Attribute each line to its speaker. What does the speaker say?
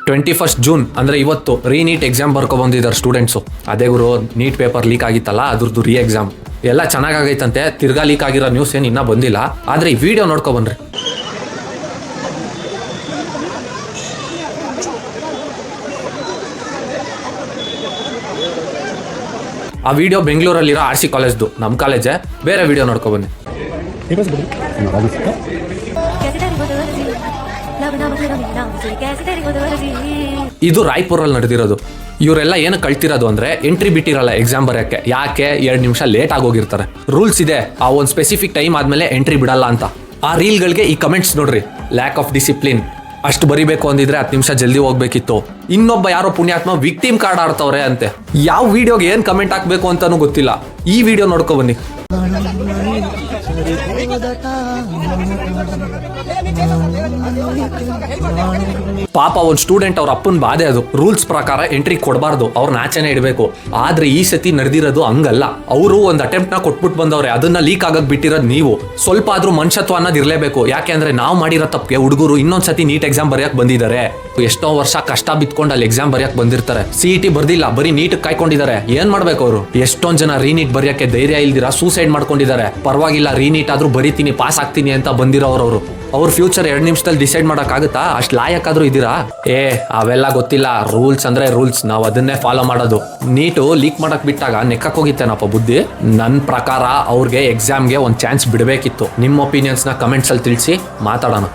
Speaker 1: 21 June ಅಂದರೆ ಇವತ್ತು ರೀನೀಟ್ exam ಬರ್ಕೊ ಬಂದಿದ್ದಾರೆ ಸ್ಟೂಡೆಂಟ್ಸು. ಅದೇ ಗುರು ನೀಟ್ ಪೇಪರ್ ಲೀಕ್ ಆಗಿತ್ತಲ್ಲ ಅದ್ರದ್ದು ರೀ ಎಕ್ಸಾಮ್ ಎಲ್ಲ ಚೆನ್ನಾಗೈತಂತೆ. ತಿರ್ಗಾ ಲೀಕ್ ಆಗಿರೋ ನ್ಯೂಸ್ ಏನು ಇನ್ನೂ ಬಂದಿಲ್ಲ. ಆದರೆ ಈ ವಿಡಿಯೋ ನೋಡ್ಕೊ ಬನ್ರಿ. ಆ ವಿಡಿಯೋ ಬೆಂಗಳೂರಲ್ಲಿರೋ RC ಕಾಲೇಜ್ದು, ನಮ್ಮ ಕಾಲೇಜೇ. ಬೇರೆ ವಿಡಿಯೋ ನೋಡ್ಕೊ ಬನ್ನಿ. ಇದು ರಾಯ್ಪುರಲ್ಲಿ ನಡೆದಿರೋದು. ಇವರೆಲ್ಲ ಏನು ಕಳ್ತಿರೋದು ಅಂದ್ರೆ ಎಂಟ್ರಿ ಬಿಟ್ಟಿರಲ್ಲ ಎಕ್ಸಾಮ್ ಬರೆಯಕ್ಕೆ. ಯಾಕೆ 2 ನಿಮಿಷ ಲೇಟ್ ಆಗೋಗಿರ್ತಾರೆ. ರೂಲ್ಸ್ ಇದೆ, ಆ ಒಂದು ಸ್ಪೆಸಿಫಿಕ್ ಟೈಮ್ ಆದ್ಮೇಲೆ ಎಂಟ್ರಿ ಬಿಡಲ್ಲ ಅಂತ. ಆ ರೀಲ್ಗಳಿಗೆ ಈ ಕಮೆಂಟ್ಸ್ ನೋಡ್ರಿ. Lack of discipline. ಅಷ್ಟು ಬರಿಬೇಕು ಅಂದಿದ್ರೆ 10 ನಿಮಿಷ ಜಲ್ದಿ ಹೋಗ್ಬೇಕಿತ್ತು. ಇನ್ನೊಬ್ಬ ಯಾರೋ ಪುಣ್ಯಾತ್ಮ ವಿಕ್ಟಿಮ್ ಕಾರ್ಡ್ ಆಡ್ತವ್ರೆ ಅಂತೆ. ಯಾವ ವಿಡಿಯೋಗೆ ಏನ್ ಕಮೆಂಟ್ ಹಾಕ್ಬೇಕು ಅಂತಾನೂ ಗೊತ್ತಿಲ್ಲ. ಈ ವಿಡಿಯೋ ನೋಡ್ಕೊ ಬನ್ನಿ. ಪಾಪ ಒಂದು ಸ್ಟೂಡೆಂಟ್ ಅವ್ರ ಅಪ್ಪನ ಬಾಧೆ ಅದು. ರೂಲ್ಸ್ ಪ್ರಕಾರ ಎಂಟ್ರಿ ಕೊಡಬಾರ್ದು, ಅವ್ರನ್ನ ಆಚೆನೆ ಇಡಬೇಕು. ಆದ್ರೆ ಈ ಸತಿ ನಡೆದಿರೋದು ಹಂಗಲ್ಲ. ಅವರು ಒಂದು ಅಟೆಂಪ್ಟ್ ನ ಕೊಟ್ಬಿಟ್ಟು ಬಂದವ್ರೆ, ಅದನ್ನ ಲೀಕ್ ಆಗಕ್ ಬಿಟ್ಟಿರೋದು ನೀವು. ಸ್ವಲ್ಪ ಆದ್ರೂ ಮನುಷ್ಯತ್ವ ಅನ್ನೋದು ಇರಲೇಬೇಕು. ಯಾಕೆಂದ್ರೆ ನಾವು ಮಾಡಿರೋ ತಪ್ಪಿಗೆ ಹುಡುಗರು ಇನ್ನೊಂದ್ಸತಿ ನೀಟ್ ಎಕ್ಸಾಮ್ ಬರೆಯಕ್ ಬಂದಿದ್ದಾರೆ. ಎಷ್ಟೋ ವರ್ಷ ಕಷ್ಟ ಬಿತ್ಕೊಂಡು ಅಲ್ಲಿ ಎಕ್ಸಾಮ್ ಬರೆಯಕ್ ಬಂದಿರ್ತಾರೆ. CET ಬರ್ದಿಲ್ಲ, ಬರೀ ನೀಟ್ ಕಾಯ್ಕೊಂಡಿದ್ದಾರೆ. ಏನ್ ಮಾಡ್ಬೇಕು ಅವರು? ಎಷ್ಟೊಂದ್ ಜನ ರೀನೀಟ್ ಬರೆಯಕ್ಕೆ ಧೈರ್ಯ ಇಲ್ದಿರ ಸೂಸೈಡ್ ಮಾಡ್ಕೊಂಡಿದ್ದಾರೆ. ಪರವಾಗಿಲ್ಲ ರೀನೀಟ್ ಆದ್ರೂ ಬರೀತೀನಿ, ಪಾಸ್ ಆಗ್ತೀನಿ ಅಂತ ಬಂದಿರೋರು. ಅವ್ರ ಫ್ಯೂಚರ್ 2 ನಿಮಿಷದಲ್ಲಿ ಡಿಸೈಡ್ ಮಾಡಕ್ ಆಗುತ್ತಾ? ಅಷ್ಟು ಲಾಯಕ್ಕಾದ್ರೂ ಇದ್ದೀರಾ? ಅವೆಲ್ಲ ಗೊತ್ತಿಲ್ಲ. ರೂಲ್ಸ್ ಅಂದ್ರೆ ರೂಲ್ಸ್, ನಾವು ಅದನ್ನೇ ಫಾಲೋ ಮಾಡೋದು. ನೀಟು ಲೀಕ್ ಮಾಡಕ್ ಬಿಟ್ಟಾಗ ನೆಕ್ಕಕ್ ಹೋಗಿತ್ತೇನಪ್ಪ ಬುದ್ಧಿ. ನನ್ನ ಪ್ರಕಾರ ಅವ್ರಿಗೆ ಎಕ್ಸಾಮ್ಗೆ ಒಂದು ಚಾನ್ಸ್ ಬಿಡಬೇಕಿತ್ತು. ನಿಮ್ಮ ಒಪಿನಿಯನ್ಸ್ನ ಕಮೆಂಟ್ಸಲ್ಲಿ ತಿಳಿಸಿ, ಮಾತಾಡೋಣ.